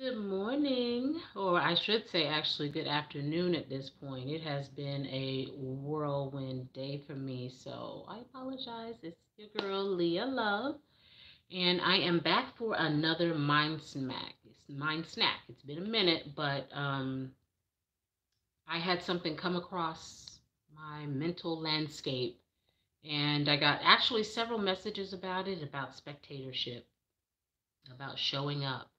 Good morning, or I should say actually good afternoon at this point. It has been a whirlwind day for me, so I apologize. It's your girl Leah Love, and I am back for another Mind Smack. It's Mind Snack. It's been a minute, but I had something come across my mental landscape, and I got actually several messages about it, about spectatorship, about showing up,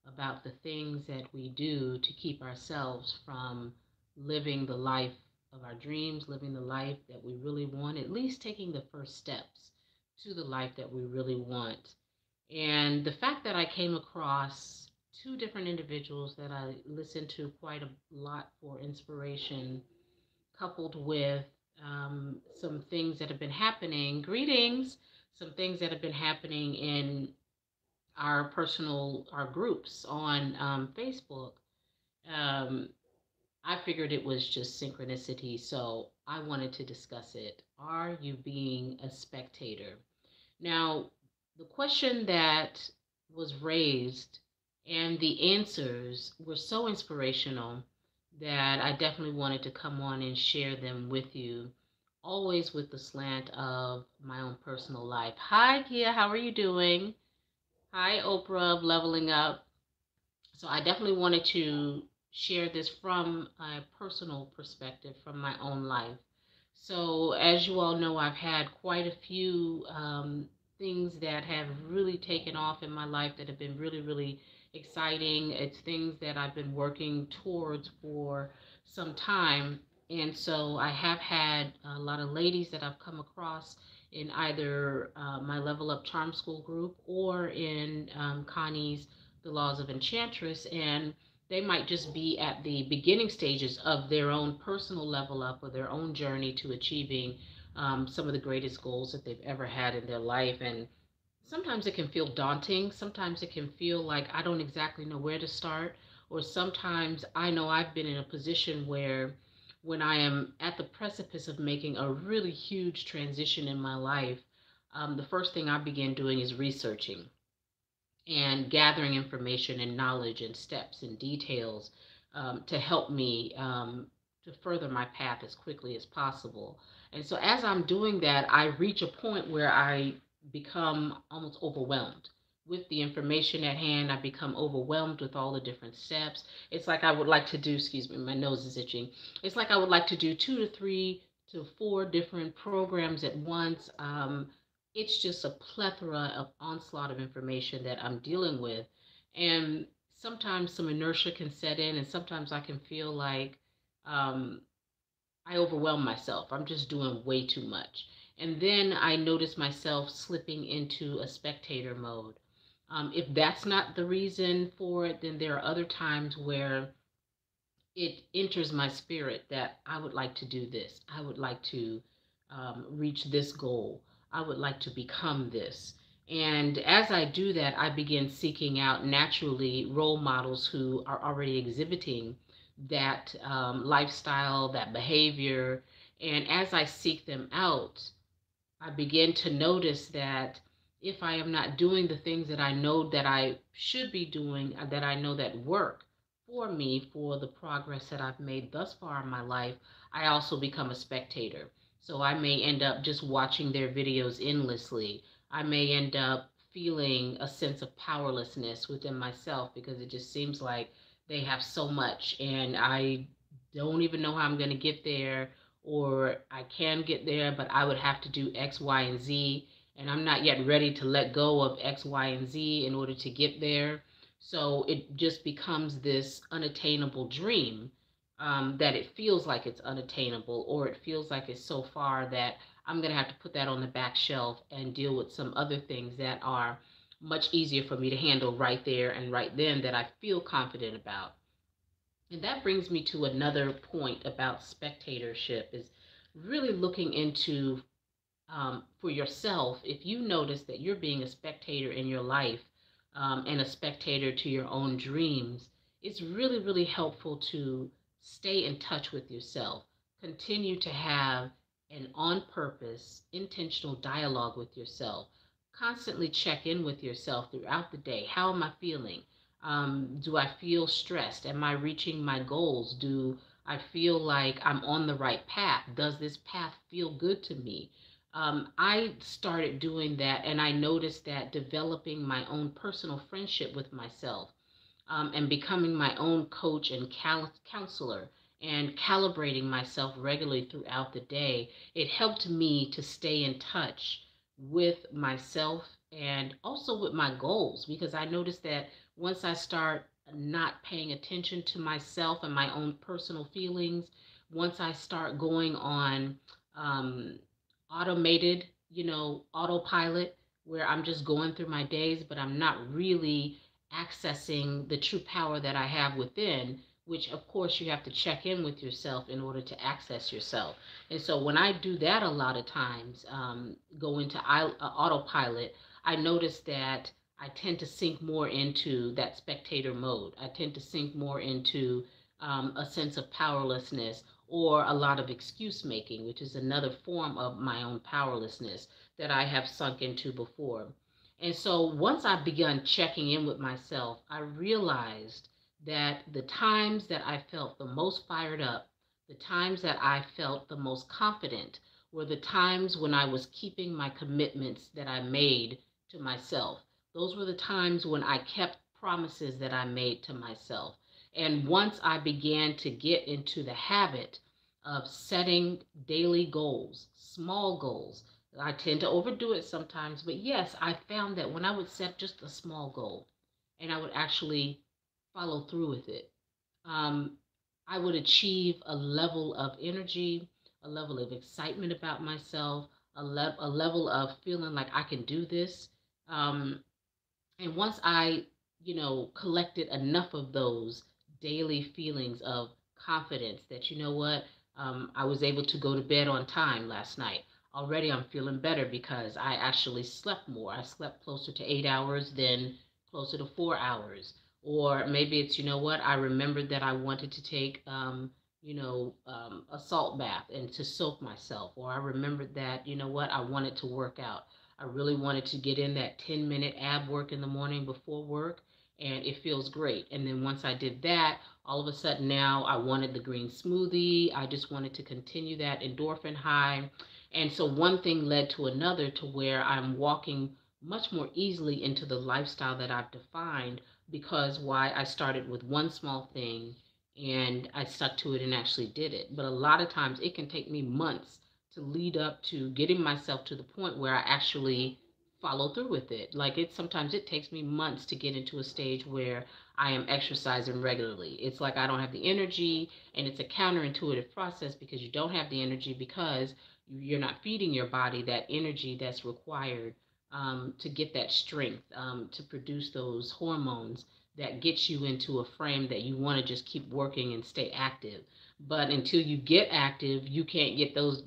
about the things that we do to keep ourselves from living the life of our dreams, living the life that we really want, at least taking the first steps to the life that we really want. And the fact that I came across two different individuals that I listened to quite a lot for inspiration, coupled with some things that have been happening, greetings, some things that have been happening in our groups on Facebook. um, I figured it was just synchronicity, so I wanted to discuss it. Are you being a spectator? Now, the question that was raised and the answers were so inspirational that I definitely wanted to come on and share them with you, always with the slant of my own personal life. Hi, Kia, how are you doing? Hi, Oprah of Leveling Up. So I definitely wanted to share this from a personal perspective, from my own life. So as you all know, I've had quite a few things that have really taken off in my life that have been really, really exciting. It's things that I've been working towards for some time. And so I have had a lot of ladies that I've come across in either my Level Up Charm School group or in Connie's The Laws of Enchantress, and they might just be at the beginning stages of their own personal level up or their own journey to achieving some of the greatest goals that they've ever had in their life. And sometimes it can feel daunting. Sometimes it can feel like I don't exactly know where to start. Or sometimes I know I've been in a position where when I am at the precipice of making a really huge transition in my life, the first thing I begin doing is researching and gathering information and knowledge and steps and details to help me to further my path as quickly as possible. And so as I'm doing that, I reach a point where I become almost overwhelmed with the information at hand. I become overwhelmed with all the different steps. It's like I would like to do, excuse me, my nose is itching. It's like I would like to do 2 to 3 to 4 different programs at once. It's just a plethora of onslaught of information that I'm dealing with. And sometimes some inertia can set in, and sometimes I can feel like um, I overwhelm myself. I'm just doing way too much. And then I notice myself slipping into a spectator mode. If that's not the reason for it, then there are other times where it enters my spirit that I would like to do this. I would like to reach this goal. I would like to become this. And as I do that, I begin seeking out naturally role models who are already exhibiting that lifestyle, that behavior. And as I seek them out, I begin to notice that if I am not doing the things that I know that I should be doing, that I know that work for me, for the progress that I've made thus far in my life, I also become a spectator. So I may end up just watching their videos endlessly. I may end up feeling a sense of powerlessness within myself because it just seems like they have so much and I don't even know how I'm going to get there, or I can get there, but I would have to do X, Y, and Z, and I'm not yet ready to let go of X, Y, and Z in order to get there. So it just becomes this unattainable dream, that it feels like it's unattainable, or it feels like it's so far that I'm going to have to put that on the back shelf and deal with some other things that are much easier for me to handle right there and right then that I feel confident about. And that brings me to another point about spectatorship is really looking into for yourself. If you notice that you're being a spectator in your life and a spectator to your own dreams, it's really, really helpful to stay in touch with yourself. Continue to have an on purpose, intentional dialogue with yourself. Constantly check in with yourself throughout the day. How am I feeling? Do I feel stressed? Am I reaching my goals? Do I feel like I'm on the right path? Does this path feel good to me? I started doing that, and I noticed that developing my own personal friendship with myself, and becoming my own coach and counselor, and calibrating myself regularly throughout the day, it helped me to stay in touch with myself and also with my goals, because I noticed that once I start not paying attention to myself and my own personal feelings, once I start going on um, automated, autopilot, where I'm just going through my days, but I'm not really accessing the true power that I have within, which of course you have to check in with yourself in order to access yourself. And so when I do that a lot of times, go into autopilot, I notice that I tend to sink more into that spectator mode. I tend to sink more into a sense of powerlessness, or a lot of excuse making, which is another form of my own powerlessness that I have sunk into before. And so once I began checking in with myself, I realized that the times that I felt the most fired up, the times that I felt the most confident, were the times when I was keeping my commitments that I made to myself. Those were the times when I kept promises that I made to myself. And once I began to get into the habit of setting daily goals, small goals, I tend to overdo it sometimes, but yes, I found that when I would set just a small goal and I would actually follow through with it, um, I would achieve a level of energy, a level of excitement about myself, a level of feeling like I can do this. Um, and once I, collected enough of those daily feelings of confidence that, I was able to go to bed on time last night. Already I'm feeling better because I actually slept more. I slept closer to 8 hours than closer to 4 hours. Or maybe it's, I remembered that I wanted to take, a salt bath and to soak myself. Or I remembered that, I wanted to work out. I really wanted to get in that 10-minute ab work in the morning before work, and it feels great. And then once I did that, all of a sudden now I wanted the green smoothie. I just wanted to continue that endorphin high. And so one thing led to another, to where I'm walking much more easily into the lifestyle that I've defined, because why, I started with one small thing and I stuck to it and actually did it. But a lot of times it can take me months to lead up to getting myself to the point where I actually follow through with it. Like, sometimes it takes me months to get into a stage where I am exercising regularly. It's like I don't have the energy, and it's a counterintuitive process, because you don't have the energy because you're not feeding your body that energy that's required, to get that strength, to produce those hormones that get you into a frame that you want to just keep working and stay active. But until you get active, you can't get those,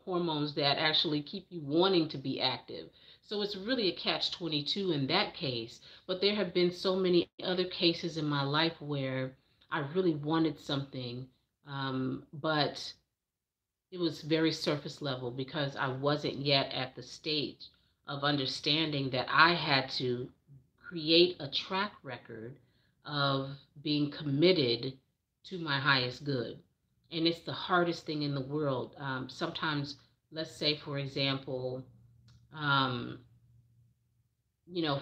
hormones that actually keep you wanting to be active. So it's really a catch 22 in that case. But there have been so many other cases in my life where I really wanted something, but it was very surface level, because I wasn't yet at the stage of understanding that I had to create a track record of being committed to my highest good. And it's the hardest thing in the world. Sometimes, let's say, for example, um,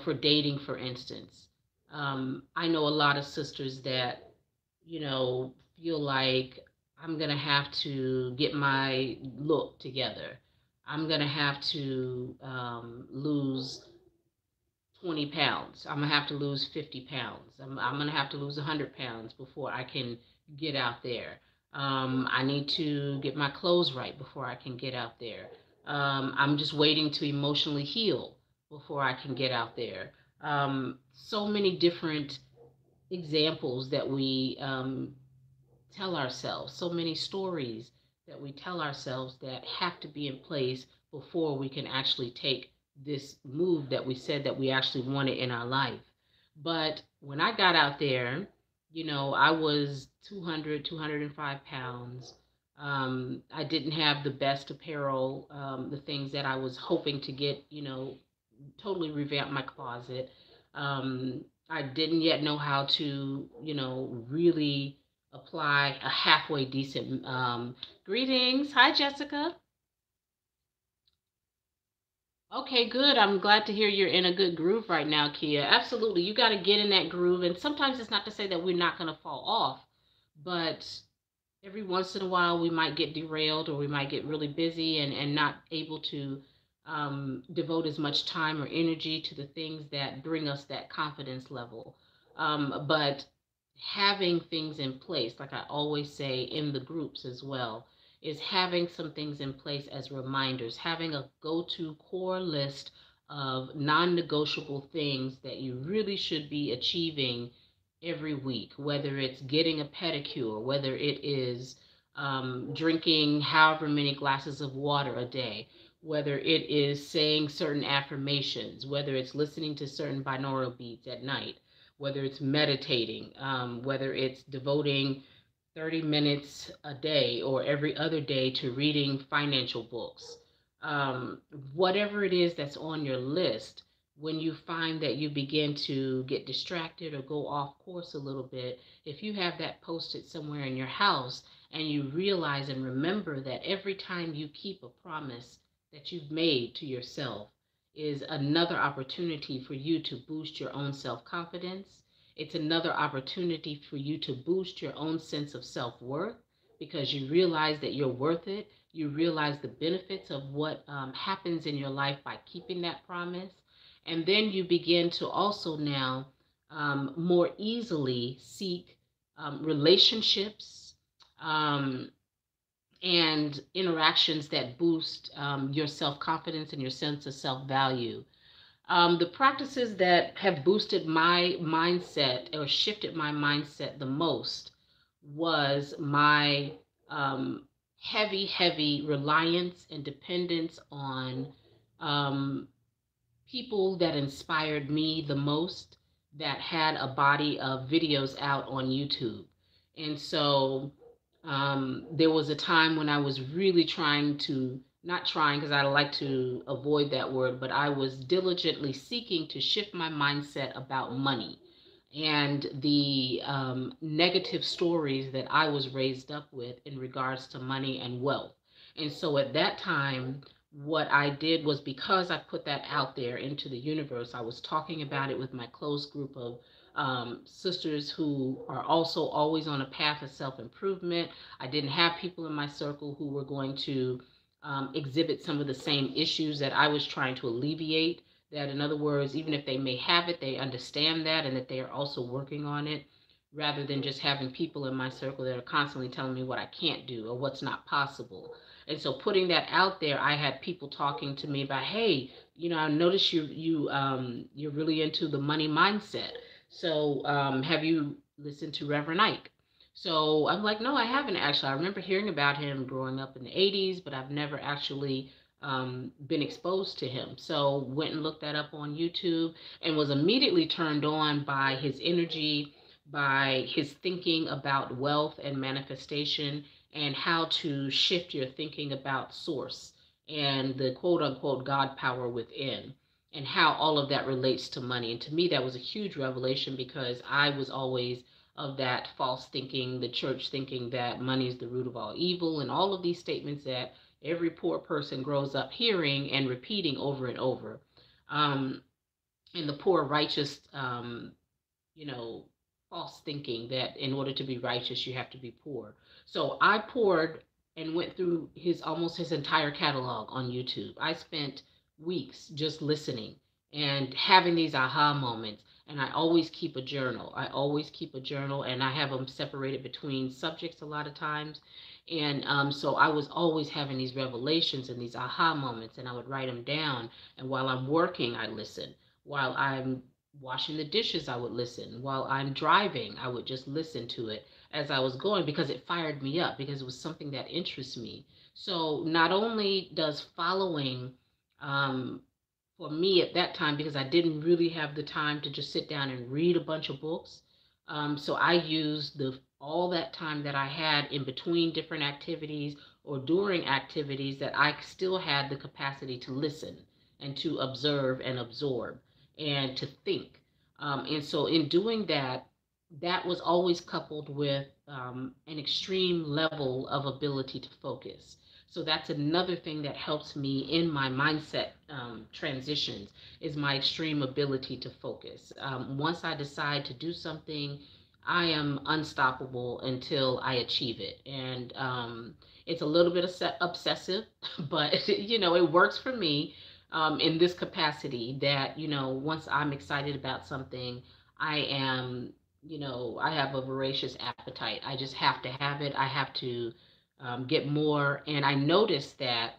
for dating, for instance, I know a lot of sisters that, feel like, I'm going to have to get my look together. I'm going to have to lose 20 pounds. I'm going to have to lose 50 pounds. I'm going to have to lose 100 pounds before I can get out there. I need to get my clothes right before I can get out there. I'm just waiting to emotionally heal before I can get out there. So many different examples that we tell ourselves, so many stories that we tell ourselves that have to be in place before we can actually take this move that we said that we actually wanted in our life. But when I got out there, I was 200, 205 pounds. I didn't have the best apparel, the things that I was hoping to get, totally revamp my closet. I didn't yet know how to, really apply a halfway decent greetings. Hi, Jessica. Okay, good. I'm glad to hear you're in a good groove right now, Kia. Absolutely. You got to get in that groove. And sometimes it's not to say that we're not going to fall off, but every once in a while we might get derailed or we might get really busy and not able to devote as much time or energy to the things that bring us that confidence level. But having things in place, like I always say in the groups as well, is having some things in place as reminders, having a go-to core list of non-negotiable things that you really should be achieving every week, whether it's getting a pedicure, whether it is drinking however many glasses of water a day, whether it is saying certain affirmations, whether it's listening to certain binaural beats at night, whether it's meditating, whether it's devoting 30 minutes a day or every other day to reading financial books. Um, Whatever it is that's on your list, when you find that you begin to get distracted or go off course a little bit, if you have that posted somewhere in your house and you realize and remember that every time you keep a promise that you've made to yourself is another opportunity for you to boost your own self confidence. It's another opportunity for you to boost your own sense of self worth because you realize that you're worth it. You realize the benefits of what happens in your life by keeping that promise. And then you begin to also now more easily seek relationships um, and interactions that boost your self confidence and your sense of self value. The practices that have boosted my mindset or shifted my mindset the most was my um, heavy reliance and dependence on um, people that inspired me the most that had a body of videos out on YouTube. And so there was a time when I was really trying to, not trying because I like to avoid that word, but I was diligently seeking to shift my mindset about money and the negative stories that I was raised up with in regards to money and wealth. And so at that time, what I did was because I put that out there into the universe, I was talking about it with my close group of sisters who are also always on a path of self improvement. I didn't have people in my circle who were going to exhibit some of the same issues that I was trying to alleviate. That, in other words, even if they may have it, they understand that and that they are also working on it, rather than just having people in my circle that are constantly telling me what I can't do or what's not possible. And so putting that out there, I had people talking to me about, hey, I noticed you're really into the money mindset. So have you listened to Reverend Ike? So I'm like, no, I haven't actually. I remember hearing about him growing up in the 80s, but I've never actually been exposed to him. So went and looked that up on YouTube and was immediately turned on by his energy, by his thinking about wealth and manifestation and how to shift your thinking about source and the quote unquote God power within and how all of that relates to money. And to me, that was a huge revelation because I was always of that false thinking, the church thinking that money is the root of all evil, and all of these statements that every poor person grows up hearing and repeating over and over. And the poor righteous, you know, false thinking that in order to be righteous, you have to be poor. So I poured and went through his almost his entire catalog on YouTube. I spent weeks just listening and having these aha moments. And I always keep a journal. I always keep a journal, and I have them separated between subjects a lot of times. And so I was always having these revelations and these aha moments, and I would write them down. And while I'm working, I listen. While I'm washing the dishes, I would listen. While I'm driving, I would just listen to it as I was going because it fired me up because it was something that interests me. So not only does following for me at that time, because I didn't really have the time to just sit down and read a bunch of books. So I used the all that time that I had in between different activities or during activities that I still had the capacity to listen and to observe and absorb and to think. And so in doing that, that was always coupled with an extreme level of ability to focus. So that's another thing that helps me in my mindset transitions is my extreme ability to focus. Once I decide to do something, I am unstoppable until I achieve it. And it's a little bit obsessive, but it works for me in this capacity that, once I'm excited about something, I am, I have a voracious appetite. I just have to have it. I have to get more. And I noticed that,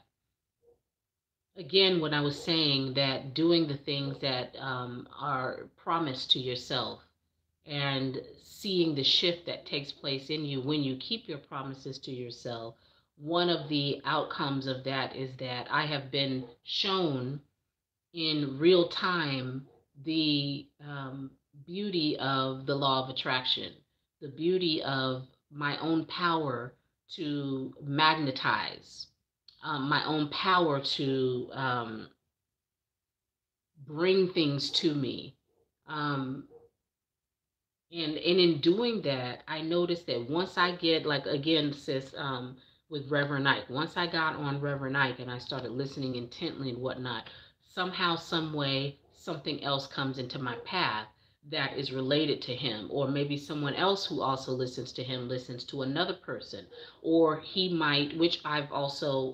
again, when I was saying that doing the things that are promised to yourself and seeing the shift that takes place in you when you keep your promises to yourself, one of the outcomes of that is that I have been shown in real time the beauty of the law of attraction, the beauty of my own power to magnetize, my own power to bring things to me. Um, and in doing that, I noticed that once I get, like, again, sis, with Reverend Ike, once I got on Reverend Ike and I started listening intently and whatnot, somehow, some way, something else comes into my path that is related to him, or maybe someone else who also listens to him listens to another person, or he might, which I've also,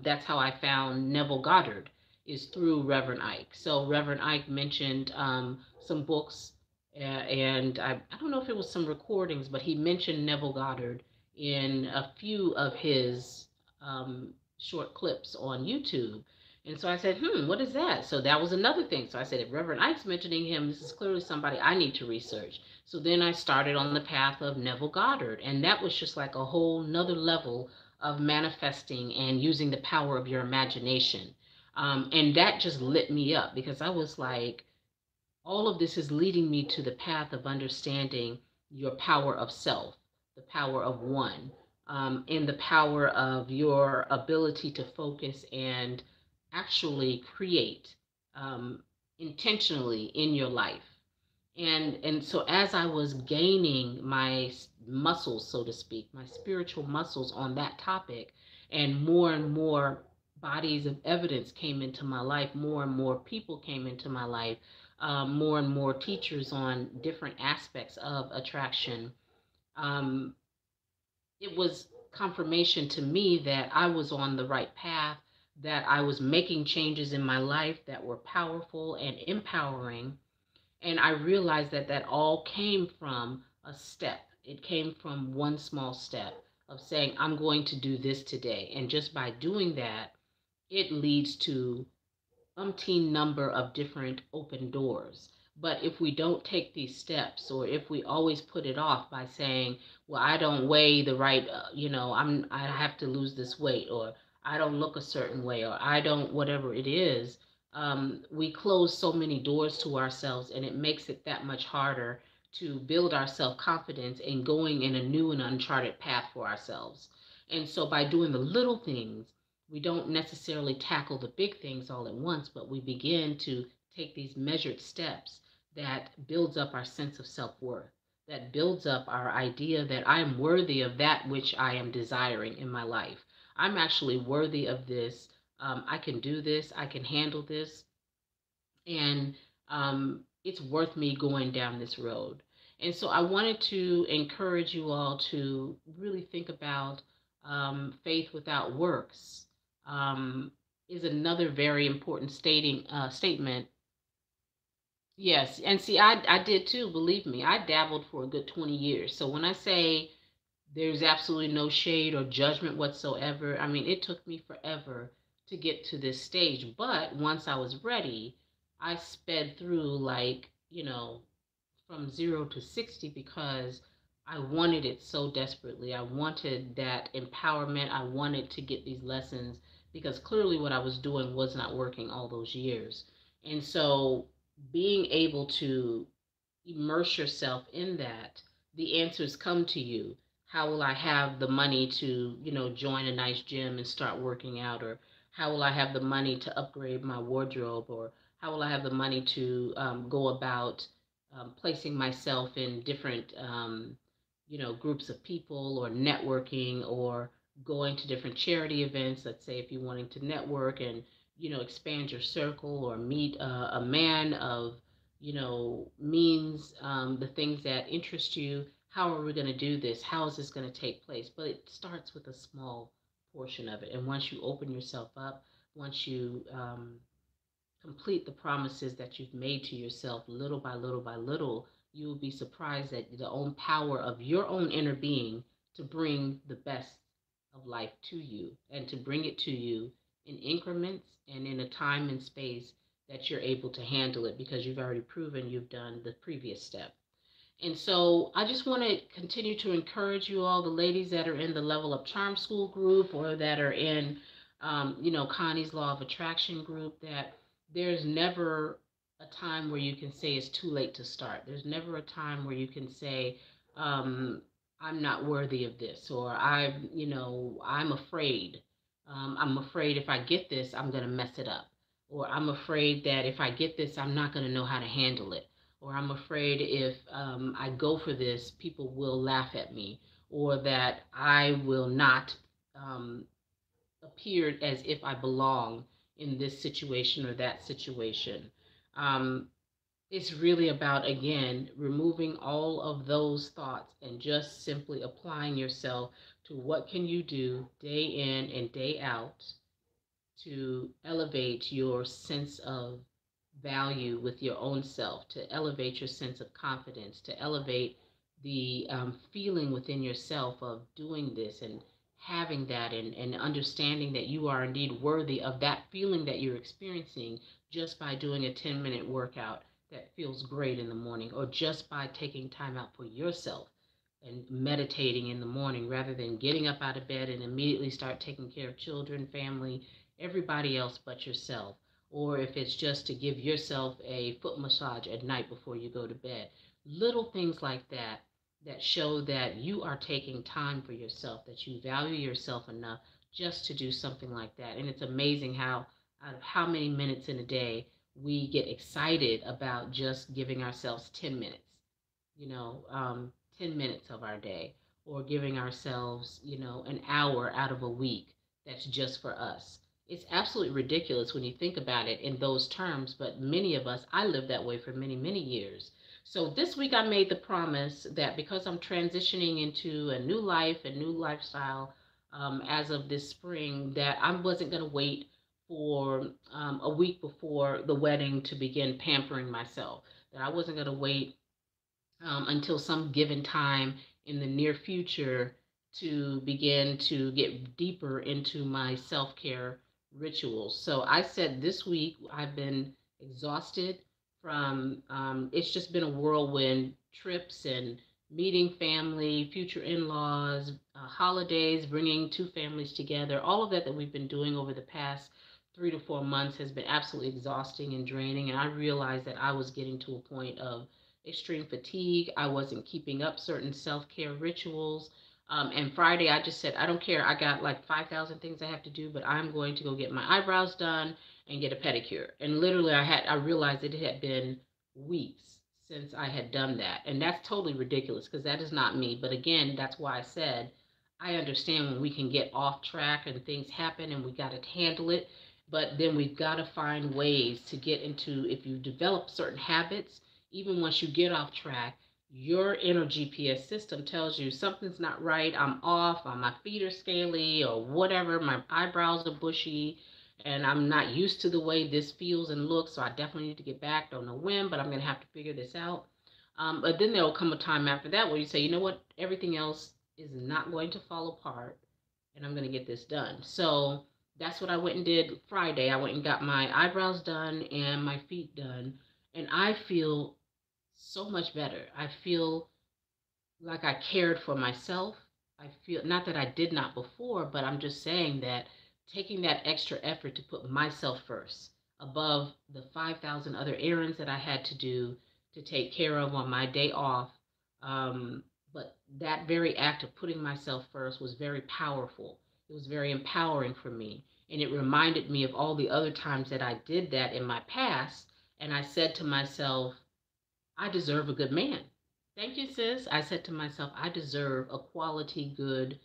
that's how I found Neville Goddard, is through Reverend Ike. So Reverend Ike mentioned some books, and I don't know if it was some recordings, but he mentioned Neville Goddard in a few of his short clips on YouTube. And so I said, what is that? So that was another thing. So I said, if Reverend Ike's mentioning him, this is clearly somebody I need to research. So then I started on the path of Neville Goddard. And that was just like a whole nother level of manifesting and using the power of your imagination. And that just lit me up because I was like, all of this is leading me to the path of understanding your power of self, the power of one, and the power of your ability to focus and actually create intentionally in your life. And so as I was gaining my muscles, so to speak, my spiritual muscles on that topic, and more bodies of evidence came into my life, more and more people came into my life, more and more teachers on different aspects of attraction. Um, it was confirmation to me that I was on the right path, that I was making changes in my life that were powerful and empowering. And I realized that that all came from a step. It came from one small step of saying, I'm going to do this today. And just by doing that, it leads to umpteen number of different open doors. But if we don't take these steps, or if we always put it off by saying, well, I don't weigh the right, I have to lose this weight, or I don't look a certain way, or I don't, whatever it is, we close so many doors to ourselves, and it makes it that much harder to build our self-confidence and going in a new and uncharted path for ourselves. And so by doing the little things, we don't necessarily tackle the big things all at once, but we begin to take these measured steps that builds up our sense of self-worth, that builds up our idea that I'm worthy of that which I am desiring in my life. I'm actually worthy of this. I can do this. I can handle this. And it's worth me going down this road. And so I wanted to encourage you all to really think about faith without works, um, is another very important statement. Yes, and see, I did too. Believe me, I dabbled for a good 20 years. So when I say there's absolutely no shade or judgment whatsoever, I mean, it took me forever to get to this stage. But once I was ready, I sped through, like, from 0 to 60 because I wanted it so desperately. I wanted that empowerment. I wanted to get these lessons because clearly what I was doing was not working all those years. And so being able to immerse yourself in that, the answers come to you. How will I have the money to, join a nice gym and start working out? Or how will I have the money to upgrade my wardrobe? Or how will I have the money to go about placing myself in different, groups of people, or networking, or going to different charity events. Let's say if you're wanting to network and, expand your circle, or meet a man of, means, the things that interest you. How are we going to do this? How is this going to take place? But it starts with a small portion of it. And once you open yourself up, once you complete the promises that you've made to yourself little by little by little, you will be surprised at the own power of your own inner being to bring the best of life to you, and to bring it to you in increments and in a time and space that you're able to handle it, because you've already proven you've done the previous step. And so I just want to continue to encourage you all, the ladies that are in the Level Up Charm School group, or that are in, Connie's Law of Attraction group, that there's never a time where you can say it's too late to start. There's never a time where you can say, um, I'm not worthy of this, or I'm afraid. I'm afraid if I get this, I'm going to mess it up. Or I'm afraid that if I get this, I'm not going to know how to handle it, or I'm afraid if I go for this, people will laugh at me, or that I will not um, appear as if I belong in this situation or that situation. Um, it's really about, again, removing all of those thoughts and just simply applying yourself to what can you do day in and day out to elevate your sense of value with your own self, to elevate your sense of confidence, to elevate the feeling within yourself of doing this, and having that, and understanding that you are indeed worthy of that feeling that you're experiencing, just by doing a 10-minute workout that feels great in the morning, or just by taking time out for yourself and meditating in the morning, rather than getting up out of bed and immediately start taking care of children, family, everybody else but yourself. Or if it's just to give yourself a foot massage at night before you go to bed. Little things like that, that show that you are taking time for yourself, that you value yourself enough just to do something like that. And it's amazing how, out of how many minutes in a day, we get excited about just giving ourselves 10 minutes, you know, 10 minutes of our day, or giving ourselves, an hour out of a week that's just for us. It's absolutely ridiculous when you think about it in those terms, but many of us, I lived that way for many, many years. So this week I made the promise that, because I'm transitioning into a new life, a new lifestyle, as of this spring, that I wasn't going to wait for a week before the wedding to begin pampering myself, that I wasn't going to wait until some given time in the near future to begin to get deeper into my self care rituals. So I said this week I've been exhausted from, it's just been a whirlwind, trips and meeting family, future in laws, holidays, bringing two families together. All of that we've been doing over the past 3 to 4 months has been absolutely exhausting and draining. And I realized that I was getting to a point of extreme fatigue. I wasn't keeping up certain self care rituals. And Friday, I just said, I don't care. I got like 5,000 things I have to do, but I'm going to go get my eyebrows done and get a pedicure. And literally, I realized it had been weeks since I had done that. And that's totally ridiculous, because that is not me. But again, that's why I said, I understand when we can get off track and things happen and we got to handle it. But then we've got to find ways to get into, if you develop certain habits, even once you get off track, your inner GPS system tells you something's not right. I'm off, or my feet are scaly, or whatever. My eyebrows are bushy, and I'm not used to the way this feels and looks. So I definitely need to get back. Don't know when, but I'm going to have to figure this out. But then there will come a time after that where you say, you know what? Everything else is not going to fall apart, and I'm going to get this done. So that's what I went and did Friday. I went and got my eyebrows done and my feet done. And I feel so much better. I feel like I cared for myself. I feel, not that I did not before, but I'm just saying that taking that extra effort to put myself first above the 5,000 other errands that I had to do to take care of on my day off. But that very act of putting myself first was very powerful. It was very empowering for me. And it reminded me of all the other times that I did that in my past. And I said to myself, I deserve a good man. Thank you, sis. I said to myself, I deserve a quality, good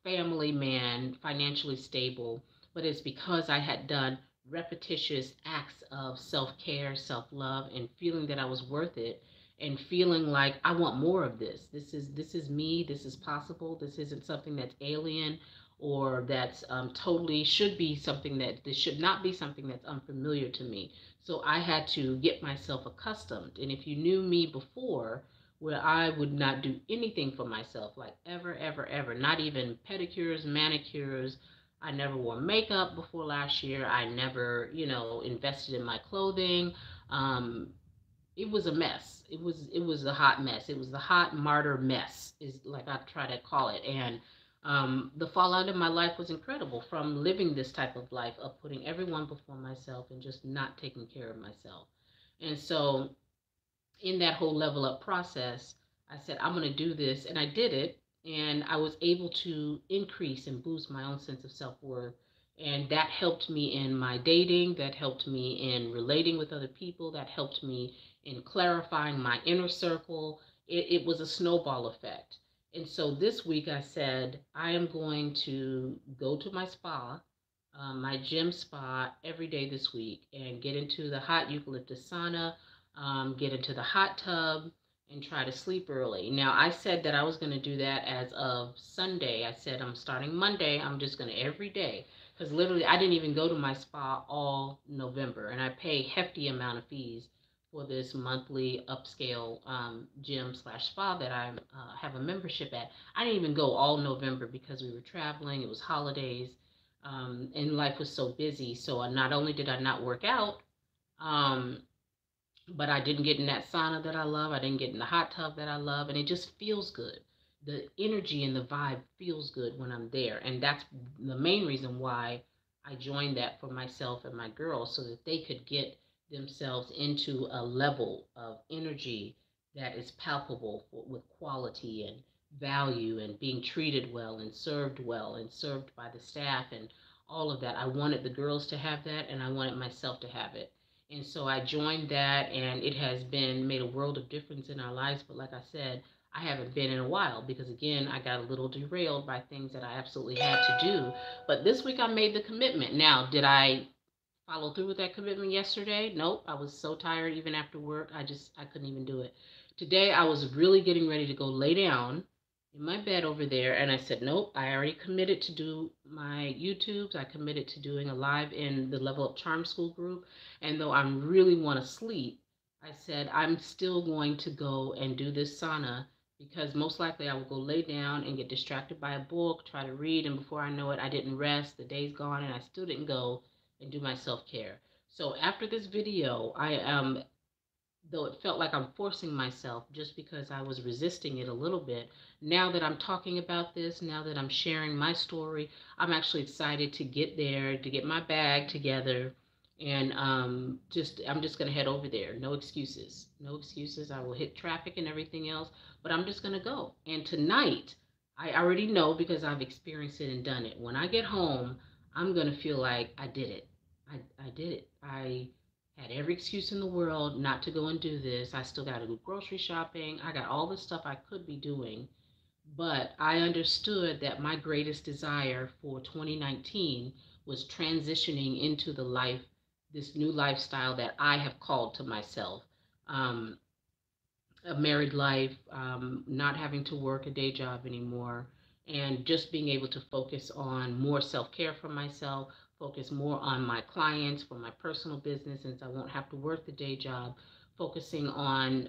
family man, financially stable. But it's because I had done repetitious acts of self care, self love, and feeling that I was worth it, and feeling like I want more of this. This is me. This is possible. This isn't something that's alien or that's totally should be something that this should not be something that's unfamiliar to me. So I had to get myself accustomed. And if you knew me before, where I would not do anything for myself, like ever, ever, ever, not even pedicures, manicures. I never wore makeup before last year. I never, invested in my clothing. Um, it was a mess. It was a hot mess. It was the hot martyr mess, is like I try to call it. And the fallout of my life was incredible from living this type of life of putting everyone before myself and just not taking care of myself. And so in that whole level up process, I said, I'm going to do this. And I did it. And I was able to increase and boost my own sense of self worth. And that helped me in my dating. That helped me in relating with other people. That helped me in clarifying my inner circle. It was a snowball effect. And so this week I said, I am going to go to my spa, my gym spa, every day this week and get into the hot eucalyptus sauna, get into the hot tub, and try to sleep early. Now, I said that I was going to do that as of Sunday. I said I'm starting Monday. I'm just going to every day. Because literally, I didn't even go to my spa all November. And I pay hefty amount of fees for this monthly upscale gym slash spa that I have a membership at. I didn't even go all November because we were traveling. It was holidays. And life was so busy. So not only did I not work out, um, but I didn't get in that sauna that I love. I didn't get in the hot tub that I love. And it just feels good. The energy and the vibe feels good when I'm there. And that's the main reason why I joined that for myself and my girls so that they could get themselves into a level of energy that is palpable with quality and value and being treated well and served by the staff and all of that. I wanted the girls to have that and I wanted myself to have it. And so I joined that, and it has been made a world of difference in our lives. But like I said, I haven't been in a while because, again, I got a little derailed by things that I absolutely had to do. But this week I made the commitment. Now, did I follow through with that commitment yesterday? Nope. I was so tired even after work. I couldn't even do it. Today I was really getting ready to go lay down in my bed over there and I said, nope, I already committed to do my YouTubes. I committed to doing a live in the Level Up Charm School group. And though I really want to sleep, I said, I'm still going to go and do this sauna because most likely I will go lay down and get distracted by a book, try to read, and before I know it, I didn't rest. The day's gone and I still didn't go and do my self-care. So after this video, though it felt like I'm forcing myself just because I was resisting it a little bit, now that I'm talking about this, now that I'm sharing my story, I'm actually excited to get there, to get my bag together, and I'm just gonna head over there. No excuses, no excuses. I will hit traffic and everything else, but I'm just gonna go. And tonight, I already know because I've experienced it and done it. When I get home, I'm gonna feel like I did it. I did it. I had every excuse in the world not to go and do this. I still got to do grocery shopping. I got all the stuff I could be doing. But I understood that my greatest desire for 2019 was transitioning into this new lifestyle that I have called to myself. Um, a married life, not having to work a day job anymore, and just being able to focus on more self care for myself, focus more on my clients for my personal business, since I won't have to work the day job, focusing on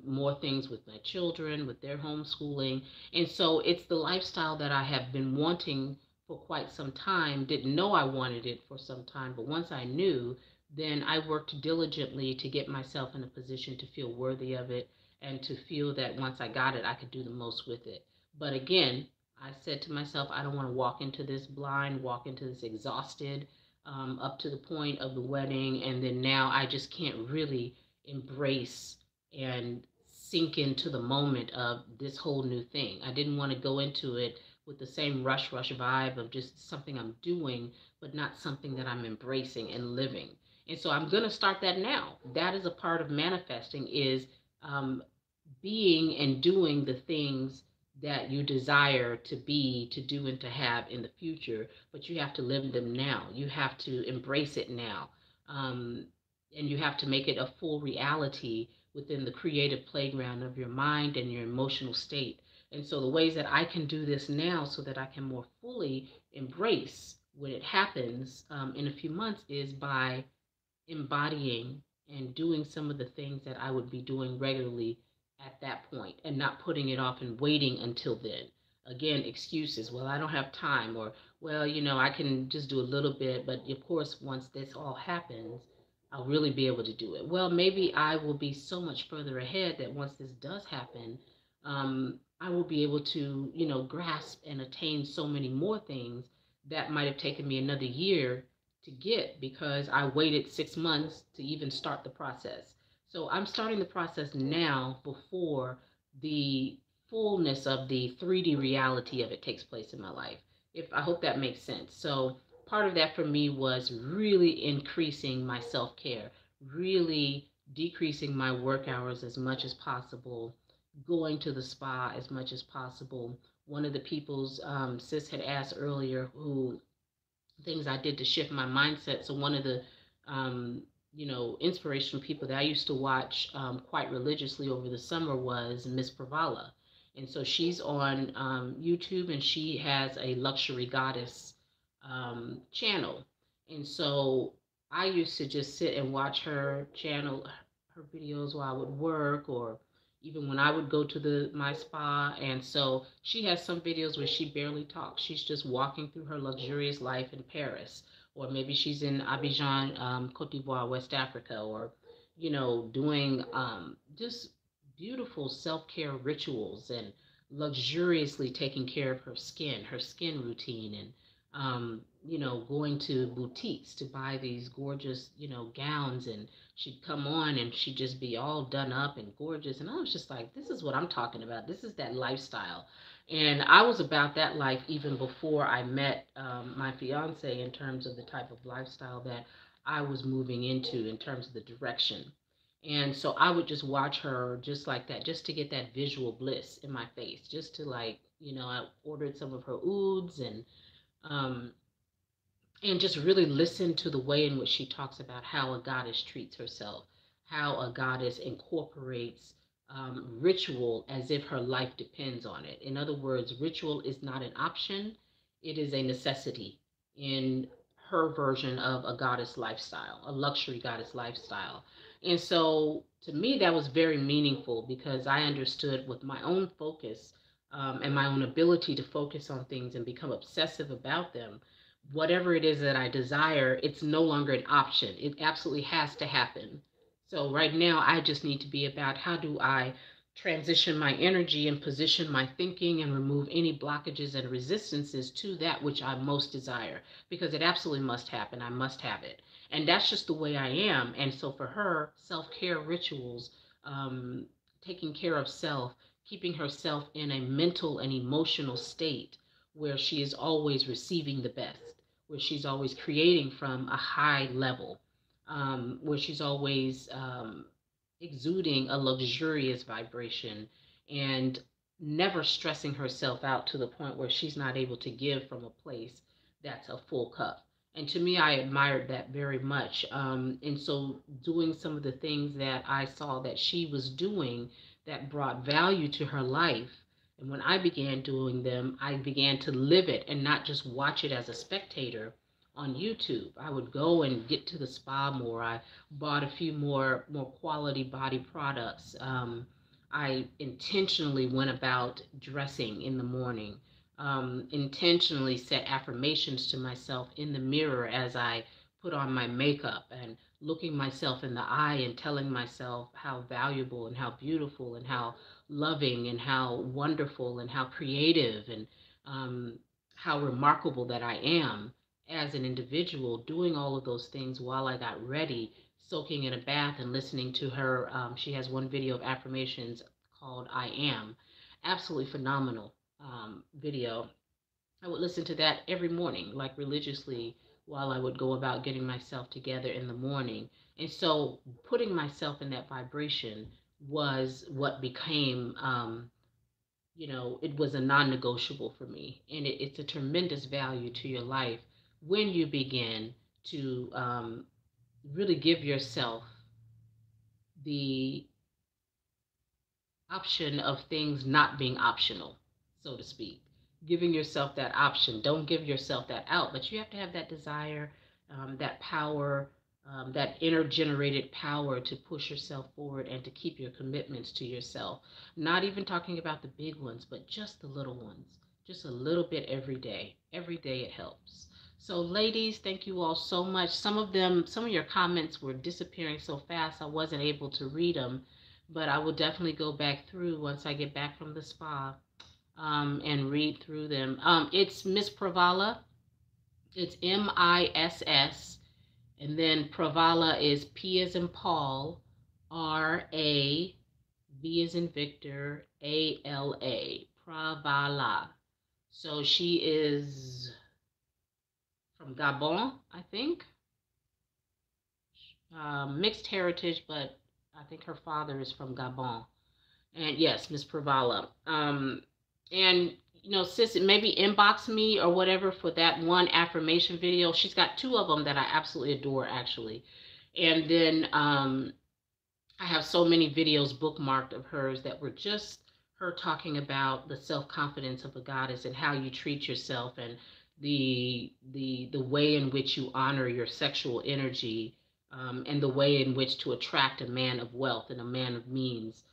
more things with my children, with their homeschooling. And so it's the lifestyle that I have been wanting for quite some time, didn't know I wanted it for some time, but once I knew, then I worked diligently to get myself in a position to feel worthy of it and to feel that once I got it, I could do the most with it. But again, I said to myself, I don't want to walk into this blind, walk into this exhausted, up to the point of the wedding, and then now I just can't really embrace and sink into the moment of this whole new thing. I didn't want to go into it with the same rush vibe of just something I'm doing, but not something that I'm embracing and living. And so I'm going to start that now. That is a part of manifesting, is um, being and doing the things that you desire to be, to do, and to have in the future. But you have to live them now. You have to embrace it now. Um, and you have to make it a full reality within the creative playground of your mind and your emotional state. And so the ways that I can do this now so that I can more fully embrace when it happens in a few months is by embodying and doing some of the things that I would be doing regularly at that point, and not putting it off and waiting until then. Again, excuses. Well, I don't have time, or, well, I can just do a little bit, but of course, once this all happens, I'll really be able to do it. Well, maybe I will be so much further ahead that once this does happen, I will be able to, grasp and attain so many more things that might have taken me another year to get, because I waited 6 months to even start the process. So I'm starting the process now before the fullness of the 3D reality of it takes place in my life. If I hope that makes sense. So part of that for me was really increasing my self-care, really decreasing my work hours as much as possible, going to the spa as much as possible. One of the people's sis had asked earlier who things I did to shift my mindset. So one of the, inspirational people that I used to watch quite religiously over the summer was Miss Pravala. And so she's on YouTube, and she has a luxury goddess channel. And so I used to just sit and watch her channel, her videos while I would work, or even when I would go to my spa. And so she has some videos where she barely talks. She's just walking through her luxurious life in Paris, or maybe she's in Abidjan, Cote d'Ivoire, West Africa, or doing just beautiful self-care rituals, and luxuriously taking care of her skin routine, and going to boutiques to buy these gorgeous, gowns, and she'd come on and she'd just be all done up and gorgeous. And I was just like, this is what I'm talking about. This is that lifestyle. And I was about that life even before I met my fiance, in terms of the type of lifestyle that I was moving into, in terms of the direction. And so I would just watch her just like that, just to get that visual bliss in my face, just to, like, I ordered some of her ouds, um, and just really listen to the way in which she talks about how a goddess treats herself, how a goddess incorporates ritual as if her life depends on it. In other words, ritual is not an option, it is a necessity in her version of a goddess lifestyle, a luxury goddess lifestyle. And so to me, that was very meaningful, because I understood with my own focus and my own ability to focus on things and become obsessive about them, whatever it is that I desire, it's no longer an option. It absolutely has to happen. So right now, I just need to be about, how do I transition my energy and position my thinking and remove any blockages and resistances to that which I most desire, because it absolutely must happen. I must have it. And that's just the way I am. And so for her, self-care rituals, um, taking care of self, keeping herself in a mental and emotional state where she is always receiving the best, where she's always creating from a high level, where she's always exuding a luxurious vibration, and never stressing herself out to the point where she's not able to give from a place that's a full cup. And to me, I admired that very much. And so, doing some of the things that I saw that she was doing that brought value to her life, and when I began doing them, I began to live it and not just watch it as a spectator on YouTube. I would go and get to the spa more. I bought a few more quality body products. I intentionally went about dressing in the morning. Intentionally set affirmations to myself in the mirror as I put on my makeup, and looking myself in the eye and telling myself how valuable and how beautiful and how loving and how wonderful and how creative and um, how remarkable that I am as an individual, doing all of those things while I got ready, soaking in a bath and listening to her. She has one video of affirmations called I Am. Absolutely phenomenal video. I would listen to that every morning, like religiously, while I would go about getting myself together in the morning. And so putting myself in that vibration was what became, it was a non negotiable for me. And it's a tremendous value to your life when you begin to really give yourself the option of things not being optional, so to speak. Giving yourself that option. Don't give yourself that out, but you have to have that desire, that power, that inner generated power to push yourself forward and to keep your commitments to yourself. Not even talking about the big ones, but just the little ones. Just a little bit every day. Every day it helps. So, ladies, thank you all so much. Some of your comments were disappearing so fast I wasn't able to read them, but I will definitely go back through once I get back from the spa, and read through them. It's Miss Pravala. It's Miss, and then Pravala is P as in Paul, Rav as in Victor, Ala. Pravala. So she is from Gabon, I think. Mixed heritage, but I think her father is from Gabon. And yes, Miss Pravala. And sis, maybe inbox me or whatever for that one affirmation video. She's got two of them that I absolutely adore, actually. And then I have so many videos bookmarked of hers that were just her talking about the self-confidence of a goddess and how you treat yourself, and the way in which you honor your sexual energy, and the way in which to attract a man of wealth and a man of means,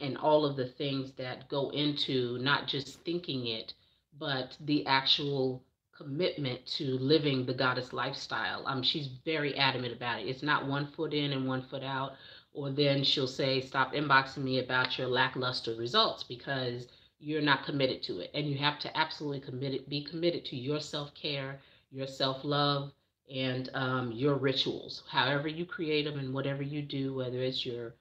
and all of the things that go into not just thinking it, but the actual commitment to living the goddess lifestyle. She's very adamant about it. It's not 1 foot in and 1 foot out, or then she'll say, stop inboxing me about your lackluster results because you're not committed to it. And you have to absolutely be committed to your self-care, your self-love, and your rituals, however you create them and whatever you do, whether it's your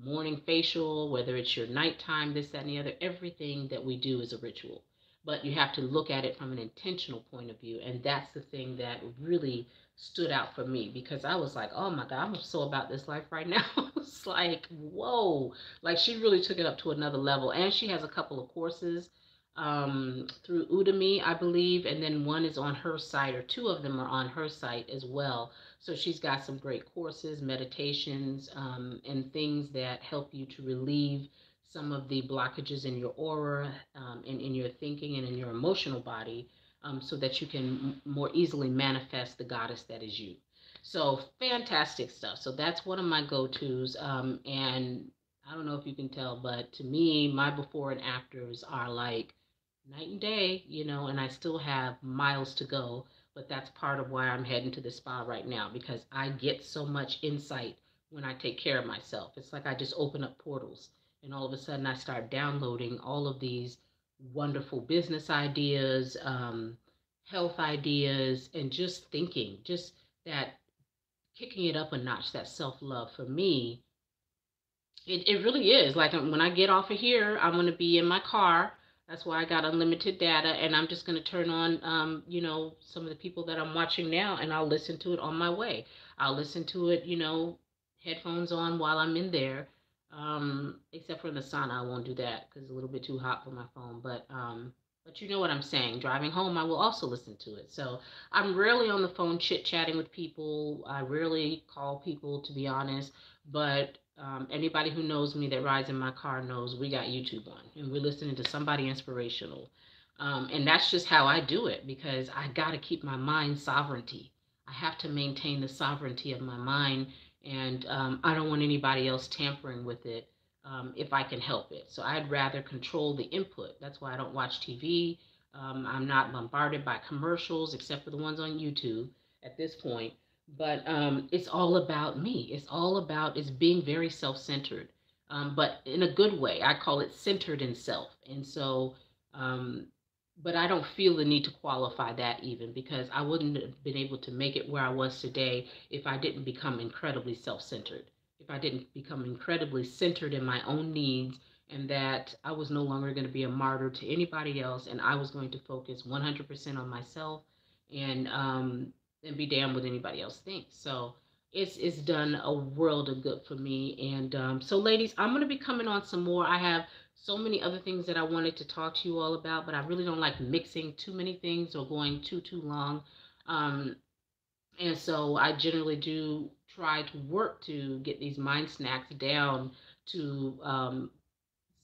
morning facial, whether it's your nighttime, this, that, and the other. Everything that we do is a ritual. But you have to look at it from an intentional point of view. And that's the thing that really stood out for me, because I was like, oh my God, I'm so about this life right now. It's like, whoa. Like, she really took it up to another level. And she has a couple of courses through Udemy, I believe. And then one is on her site, or two of them are on her site as well. So she's got some great courses, meditations, and things that help you to relieve some of the blockages in your aura, and in your thinking and in your emotional body, so that you can more easily manifest the goddess that is you. So fantastic stuff. So that's one of my go-tos. And I don't know if you can tell, but to me, my before and afters are like night and day, and I still have miles to go. But that's part of why I'm heading to the spa right now, because I get so much insight when I take care of myself. It's like I just open up portals, and all of a sudden I start downloading all of these wonderful business ideas, health ideas, and just thinking, just that kicking it up a notch, that self-love for me. It really is. Like, when I get off of here, I'm going to be in my car. That's why I got unlimited data, and I'm just going to turn on, some of the people that I'm watching now, and I'll listen to it on my way. I'll listen to it, headphones on while I'm in there. Except for in the sauna, I won't do that because it's a little bit too hot for my phone. But you know what I'm saying. Driving home, I will also listen to it. So I'm rarely on the phone chit-chatting with people. I rarely call people, to be honest. But anybody who knows me that rides in my car knows we got YouTube on, and we're listening to somebody inspirational. And that's just how I do it, because I got to keep my mind sovereignty. I have to maintain the sovereignty of my mind, and I don't want anybody else tampering with it, if I can help it. So I'd rather control the input. That's why I don't watch TV. I'm not bombarded by commercials, except for the ones on YouTube at this point. But it's all about me. It's being very self-centered, but in a good way. I call it centered in self. And so, but I don't feel the need to qualify that, even because I wouldn't have been able to make it where I was today if I didn't become incredibly self-centered, if I didn't become incredibly centered in my own needs, and that I was no longer going to be a martyr to anybody else, and I was going to focus 100% on myself, and and be damned what anybody else thinks. So it's done a world of good for me. And so, ladies, I'm gonna be coming on some more. I have so many other things that I wanted to talk to you all about, but I really don't like mixing too many things or going too long. Um, and so I generally do try to work to get these mind snacks down to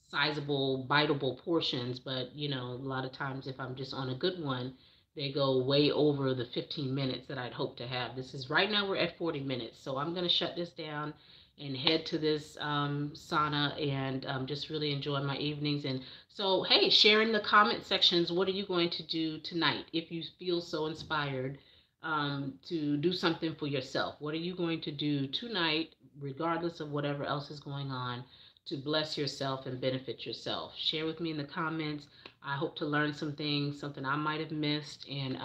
sizable, biteable portions. But, a lot of times if I'm just on a good one, they go way over the 15 minutes that I'd hope to have. This is right now we're at 40 minutes. So I'm going to shut this down and head to this sauna and just really enjoy my evenings. And so, hey, share in the comment sections, what are you going to do tonight if you feel so inspired to do something for yourself? What are you going to do tonight, regardless of whatever else is going on, to bless yourself and benefit yourself? Share with me in the comments. I hope to learn some things, something I might have missed, and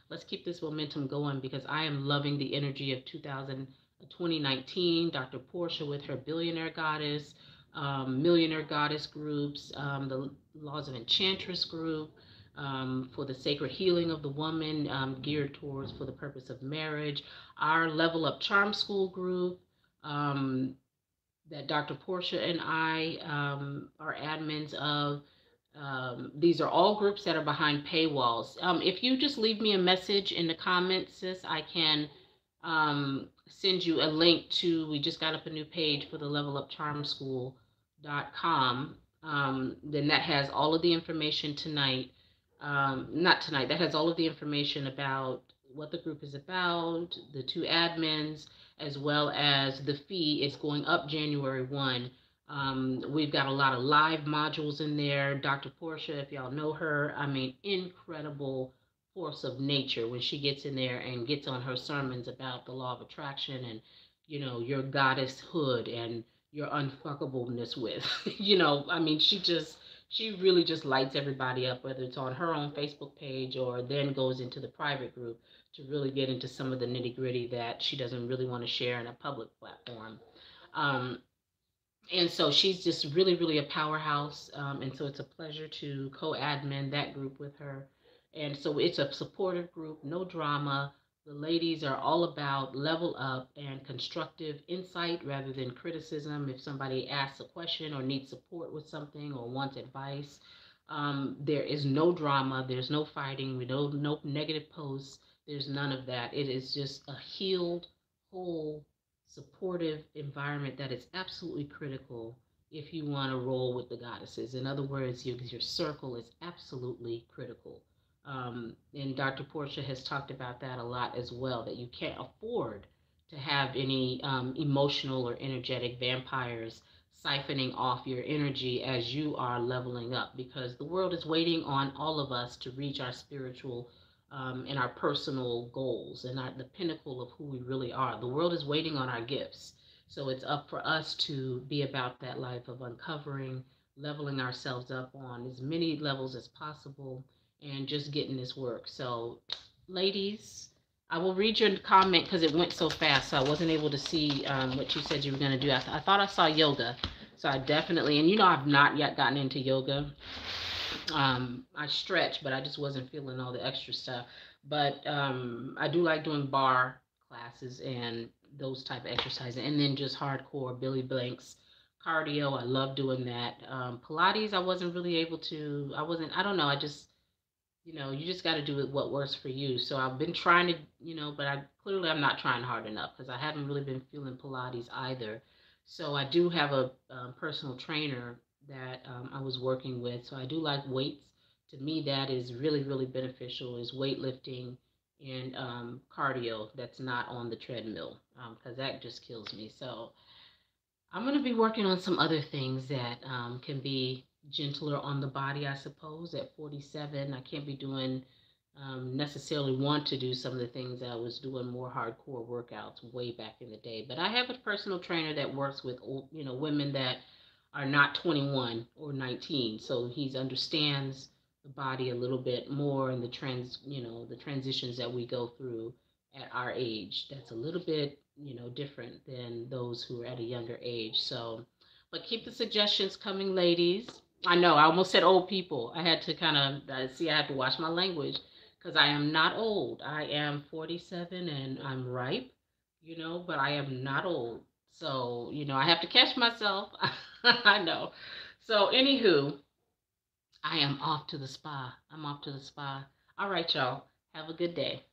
let's keep this momentum going because I am loving the energy of 2019. Dr. Portia with her Billionaire Goddess, Millionaire Goddess groups, the Laws of Enchantress group, for the sacred healing of the woman, geared towards for the purpose of marriage, our Level Up Charm School group, that Dr. Portia and I are admins of. These are all groups that are behind paywalls. If you just leave me a message in the comments, sis, I can send you a link to, we just got up a new page for the levelupcharmschool.com. Then that has all of the information tonight. Not tonight, that has all of the information about what the group is about, the two admins, as well as the fee is going up January 1. We've got a lot of live modules in there. Dr. Portia, if y'all know her, I mean, incredible force of nature when she gets in there and gets on her sermons about the law of attraction and, your goddesshood and your unfuckableness with, I mean, she really just lights everybody up, whether it's on her own Facebook page or then goes into the private group to really get into some of the nitty gritty that she doesn't really want to share in a public platform. Um, and so she's just really, really a powerhouse. And so it's a pleasure to co-admin that group with her. And so it's a supportive group, no drama. The ladies are all about level up and constructive insight rather than criticism. If somebody asks a question or needs support with something or wants advice, there is no drama. There's no fighting. We know no negative posts. There's none of that. It is just a healed, whole, supportive environment that is absolutely critical if you want to roll with the goddesses. In other words, your circle is absolutely critical. And Dr. Portia has talked about that a lot as well, that you can't afford to have any emotional or energetic vampires siphoning off your energy as you are leveling up, because the world is waiting on all of us to reach our spiritual and our personal goals and the pinnacle of who we really are. The world is waiting on our gifts. So it's up for us to be about that life of uncovering, leveling ourselves up on as many levels as possible, and just getting this work. So, ladies, I will read your comment because it went so fast, so I wasn't able to see what you said you were going to do. I thought I saw yoga, so I definitely, and I've not yet gotten into yoga. I stretch, but I just wasn't feeling all the extra stuff. But I do like doing bar classes and those type of exercises, and then just hardcore Billy Blanks cardio. I love doing that. Pilates, I wasn't really able to. I don't know. I just, you just got to do what works for you. So I've been trying to, but I'm not trying hard enough because I haven't really been feeling Pilates either. So I do have a personal trainer that I was working with. So I do like weights. To me, that is really, really beneficial, is weightlifting and cardio that's not on the treadmill, because that just kills me. So I'm going to be working on some other things that can be gentler on the body, I suppose. At 47, I can't be doing, necessarily want to do some of the things I was doing more hardcore workouts way back in the day. But I have a personal trainer that works with, women that are not 21 or 19. So he understands the body a little bit more and the transitions that we go through at our age. That's a little bit, different than those who are at a younger age. So, but keep the suggestions coming, ladies. I know I almost said old people. I had to kind of I had to watch my language because I am not old. I am 47 and I'm ripe, but I am not old. So, I have to catch myself. I know. So, anywho, I am off to the spa. I'm off to the spa. All right, y'all. Have a good day.